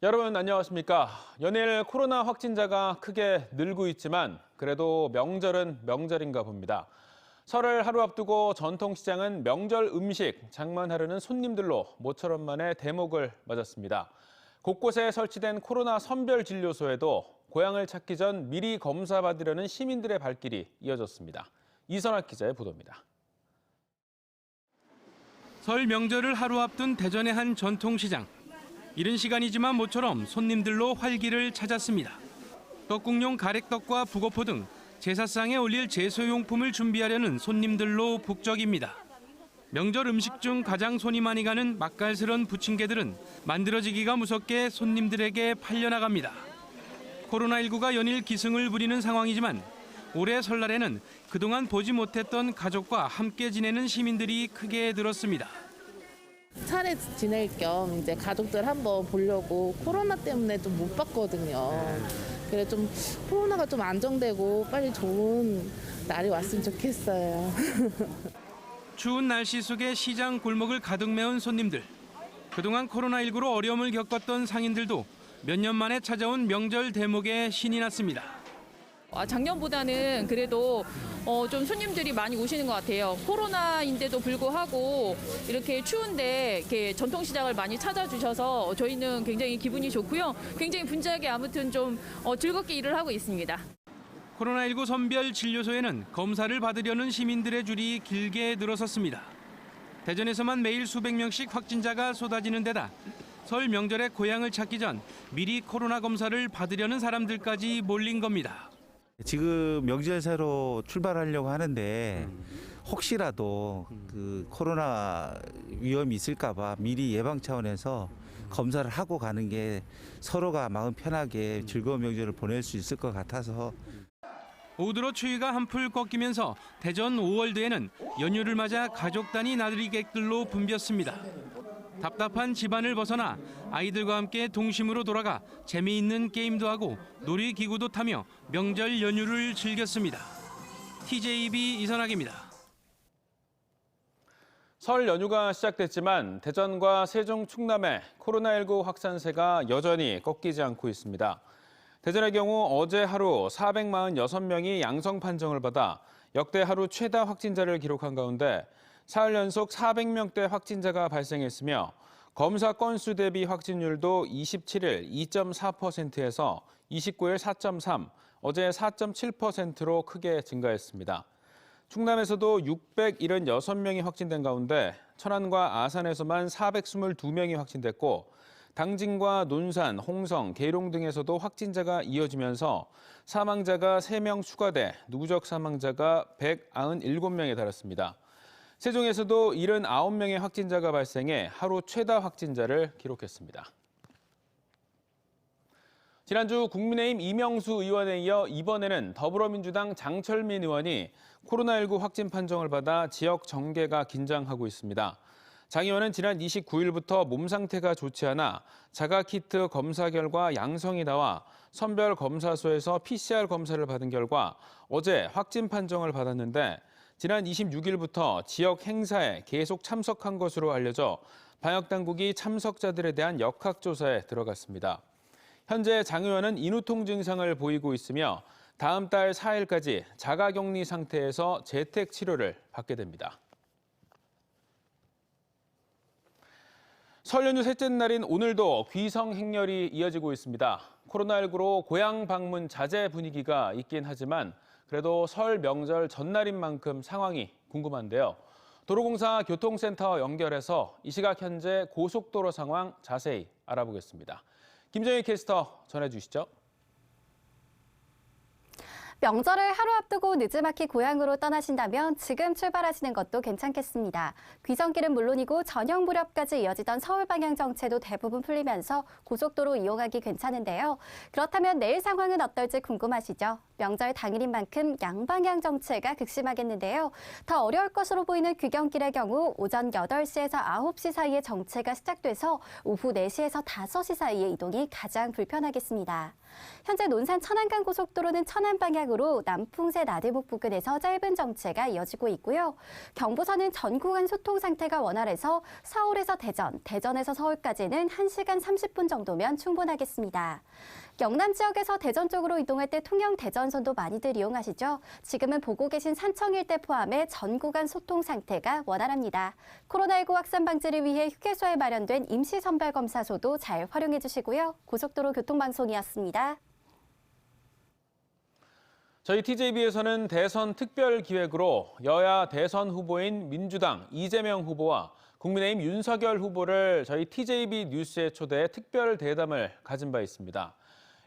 여러분 안녕하십니까? 연일 코로나 확진자가 크게 늘고 있지만 그래도 명절은 명절인가 봅니다. 설을 하루 앞두고 전통시장은 명절 음식 장만하려는 손님들로 모처럼 만에 대목을 맞았습니다. 곳곳에 설치된 코로나 선별 진료소에도 고향을 찾기 전 미리 검사받으려는 시민들의 발길이 이어졌습니다. 이선학 기자의 보도입니다. 설 명절을 하루 앞둔 대전의 한 전통시장. 이른 시간이지만 모처럼 손님들로 활기를 찾았습니다. 떡국용 가래떡과 북어포 등 제사상에 올릴 제소용품을 준비하려는 손님들로 북적입니다. 명절 음식 중 가장 손이 많이 가는 맛깔스런 부침개들은 만들어지기가 무섭게 손님들에게 팔려나갑니다. 코로나19가 연일 기승을 부리는 상황이지만 올해 설날에는 그동안 보지 못했던 가족과 함께 지내는 시민들이 크게 늘었습니다. 차례 지낼 겸 이제 가족들 한번 보려고 코로나 때문에 좀 못 봤거든요. 그래 좀 코로나가 좀 안정되고 빨리 좋은 날이 왔으면 좋겠어요. 추운 날씨 속에 시장 골목을 가득 메운 손님들. 그동안 코로나19로 어려움을 겪었던 상인들도 몇 년 만에 찾아온 명절 대목에 신이 났습니다. 작년보다는 그래도 좀 손님들이 많이 오시는 것 같아요. 코로나인데도 불구하고 이렇게 추운데 이렇게 전통시장을 많이 찾아주셔서 저희는 굉장히 기분이 좋고요. 굉장히 분주하게 아무튼 좀 즐겁게 일을 하고 있습니다. 코로나19 선별 진료소에는 검사를 받으려는 시민들의 줄이 길게 늘어섰습니다. 대전에서만 매일 수백 명씩 확진자가 쏟아지는 데다 설 명절에 고향을 찾기 전 미리 코로나 검사를 받으려는 사람들까지 몰린 겁니다. 지금 명절새로 출발하려고 하는데 혹시라도 그 코로나 위험이 있을까 봐 미리 예방 차원에서 검사를 하고 가는 게 서로가 마음 편하게 즐거운 명절을 보낼 수 있을 것 같아서. 오후 들어 추위가 한풀 꺾이면서 대전 5월드에는 연휴를 맞아 가족 단위 나들이객들로 붐볐습니다. 답답한 집안을 벗어나 아이들과 함께 동심으로 돌아가 재미있는 게임도 하고 놀이기구도 타며 명절 연휴를 즐겼습니다. TJB 이선학입니다. 설 연휴가 시작됐지만 대전과 세종, 충남의 코로나19 확산세가 여전히 꺾이지 않고 있습니다. 대전의 경우 어제 하루 446명이 양성 판정을 받아 역대 하루 최다 확진자를 기록한 가운데 사흘 연속 400명대 확진자가 발생했으며 검사 건수 대비 확진율도 27일 2.4%에서 29일 4.3, 어제 4.7%로 크게 증가했습니다. 충남에서도 676명이 확진된 가운데 천안과 아산에서만 422명이 확진됐고 당진과 논산, 홍성, 계룡 등에서도 확진자가 이어지면서 사망자가 3명 추가돼 누적 사망자가 197명에 달했습니다. 세종에서도 79명의 확진자가 발생해 하루 최다 확진자를 기록했습니다. 지난주 국민의힘 이명수 의원에 이어 이번에는 더불어민주당 장철민 의원이 코로나19 확진 판정을 받아 지역 정계가 긴장하고 있습니다. 장 의원은 지난 29일부터 몸 상태가 좋지 않아 자가키트 검사 결과 양성이 나와 선별검사소에서 PCR 검사를 받은 결과 어제 확진 판정을 받았는데 지난 26일부터 지역 행사에 계속 참석한 것으로 알려져 방역당국이 참석자들에 대한 역학조사에 들어갔습니다. 현재 장 의원은 인후통 증상을 보이고 있으며 다음 달 4일까지 자가격리 상태에서 재택 치료를 받게 됩니다. 설 연휴 셋째 날인 오늘도 귀성 행렬이 이어지고 있습니다. 코로나19로 고향 방문 자제 분위기가 있긴 하지만 그래도 설 명절 전날인 만큼 상황이 궁금한데요. 도로공사 교통센터 연결해서 이 시각 현재 고속도로 상황 자세히 알아보겠습니다. 김정희 캐스터 전해주시죠. 명절을 하루 앞두고 느지막이 고향으로 떠나신다면 지금 출발하시는 것도 괜찮겠습니다. 귀성길은 물론이고 저녁 무렵까지 이어지던 서울 방향 정체도 대부분 풀리면서 고속도로 이용하기 괜찮은데요. 그렇다면 내일 상황은 어떨지 궁금하시죠? 명절 당일인 만큼 양방향 정체가 극심하겠는데요. 더 어려울 것으로 보이는 귀경길의 경우 오전 8시에서 9시 사이에 정체가 시작돼서 오후 4시에서 5시 사이에 이동이 가장 불편하겠습니다. 현재 논산 천안간 고속도로는 천안 방향으로 영향으로 남풍새 나들목 부근에서 짧은 정체가 이어지고 있고요. 경부선은 전 구간 소통 상태가 원활해서 서울에서 대전, 대전에서 서울까지는 1시간 30분 정도면 충분하겠습니다. 영남 지역에서 대전 쪽으로 이동할 때 통영 대전선도 많이들 이용하시죠? 지금은 보고 계신 산청 일대 포함해 전 구간 소통 상태가 원활합니다. 코로나19 확산 방지를 위해 휴게소에 마련된 임시 선발 검사소도 잘 활용해 주시고요. 고속도로 교통방송이었습니다. 저희 TJB에서는 대선 특별 기획으로 여야 대선 후보인 민주당 이재명 후보와 국민의힘 윤석열 후보를 저희 TJB 뉴스에 초대해 특별 대담을 가진 바 있습니다.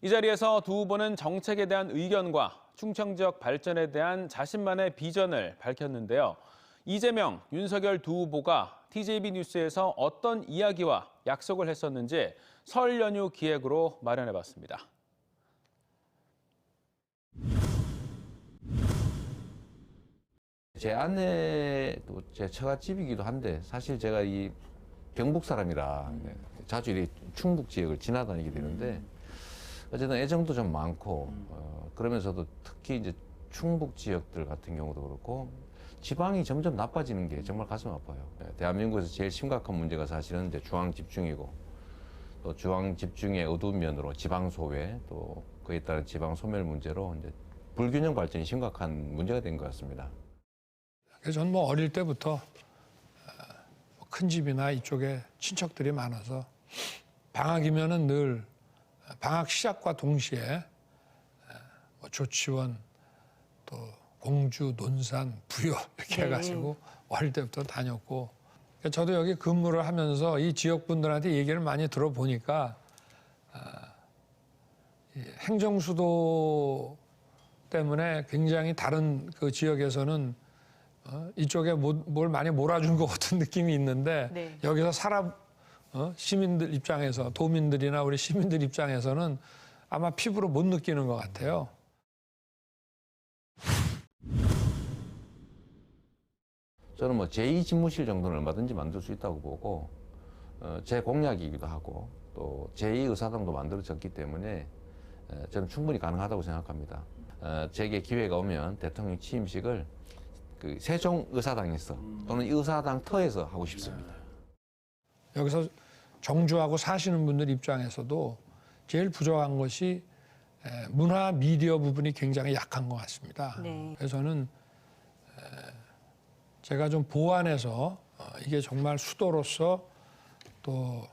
이 자리에서 두 후보는 정책에 대한 의견과 충청 지역 발전에 대한 자신만의 비전을 밝혔는데요. 이재명, 윤석열 두 후보가 TJB 뉴스에서 어떤 이야기와 약속을 했었는지 설 연휴 기획으로 마련해봤습니다. 제 아내도 제 처갓집이기도 한데 사실 제가 이 경북 사람이라 자주 이 충북 지역을 지나다니게 되는데 어쨌든 애정도 좀 많고 그러면서도 특히 이제 충북 지역들 같은 경우도 그렇고 지방이 점점 나빠지는 게 정말 가슴 아파요. 대한민국에서 제일 심각한 문제가 사실은 이제 중앙 집중이고 또 중앙 집중의 어두운 면으로 지방 소외 또 그에 따른 지방 소멸 문제로 이제 불균형 발전이 심각한 문제가 된 것 같습니다. 그래서 저는 뭐 어릴 때부터 큰 집이나 이쪽에 친척들이 많아서 방학이면은 늘 방학 시작과 동시에 뭐 조치원 또 공주, 논산, 부여 이렇게 해가지고 어릴 때부터 다녔고 저도 여기 근무를 하면서 이 지역 분들한테 얘기를 많이 들어보니까 행정수도 때문에 굉장히 다른 그 지역에서는 이쪽에 뭘 많이 몰아준 것 같은 느낌이 있는데 여기서 시민들 입장에서 도민들이나 우리 시민들 입장에서는 아마 피부로 못 느끼는 것 같아요. 저는 뭐 제2집무실 정도는 얼마든지 만들 수 있다고 보고 제 공약이기도 하고 또 제2의사당도 만들어졌기 때문에 저는 충분히 가능하다고 생각합니다. 제게 기회가 오면 대통령 취임식을 그 세종의사당에서 또는 의사당 터에서 하고 싶습니다. 여기서 정주하고 사시는 분들 입장에서도 제일 부족한 것이 문화 미디어 부분이 굉장히 약한 것 같습니다. 그래서 저는 제가 좀 보완해서 이게 정말 수도로서 또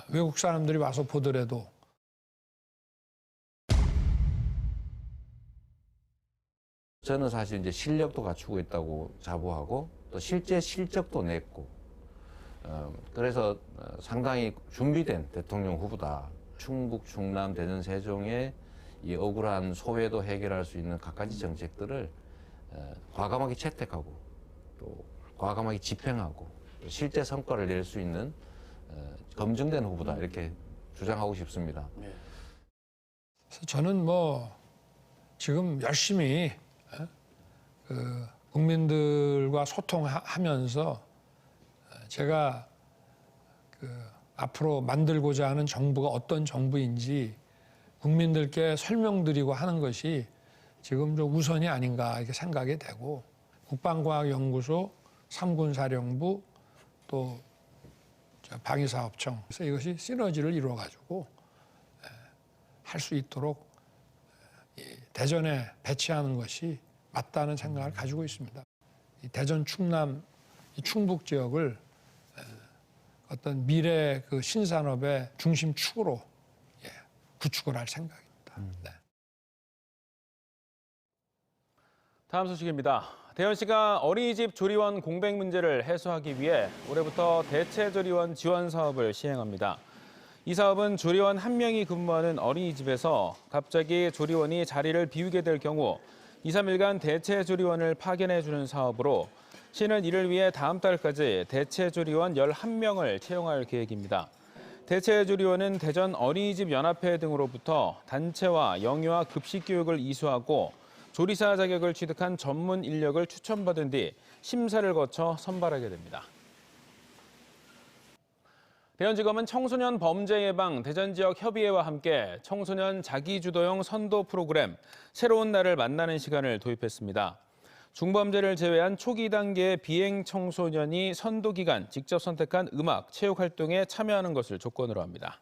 외국 사람들이 와서 보더라도 저는 사실 이제 실력도 갖추고 있다고 자부하고 또 실제 실적도 냈고 그래서 상당히 준비된 대통령 후보다. 충북, 충남, 대전, 세종의 이 억울한 소외도 해결할 수 있는 갖가지 정책들을 과감하게 채택하고 또 과감하게 집행하고 실제 성과를 낼 수 있는 검증된 후보다 이렇게 주장하고 싶습니다. 그래서 저는 뭐 지금 열심히 국민들과 소통하면서 제가 앞으로 만들고자 하는 정부가 어떤 정부인지 국민들께 설명드리고 하는 것이 지금 좀 우선이 아닌가 이렇게 생각이 되고 국방과학연구소, 삼군사령부 또 방위사업청 그래서 이것이 시너지를 이루어가지고 할 수 있도록 대전에 배치하는 것이 맞다는 생각을 가지고 있습니다. 이 대전, 충남, 충북 지역을 어떤 미래 그 신산업의 중심축으로 구축을 할 생각입니다. 네. 다음 소식입니다. 대전시가 어린이집 조리원 공백 문제를 해소하기 위해 올해부터 대체조리원 지원 사업을 시행합니다. 이 사업은 조리원 한 명이 근무하는 어린이집에서 갑자기 조리원이 자리를 비우게 될 경우 2, 3일간 대체조리원을 파견해주는 사업으로 시는 이를 위해 다음 달까지 대체조리원 11명을 채용할 계획입니다. 대체조리원은 대전 어린이집 연합회 등으로부터 단체와 영유아 급식 교육을 이수하고 조리사 자격을 취득한 전문 인력을 추천받은 뒤 심사를 거쳐 선발하게 됩니다. 대전지검은 청소년 범죄 예방 대전지역 협의회와 함께 청소년 자기주도형 선도 프로그램 새로운 날을 만나는 시간을 도입했습니다. 중범죄를 제외한 초기 단계의 비행 청소년이 선도 기간 직접 선택한 음악, 체육 활동에 참여하는 것을 조건으로 합니다.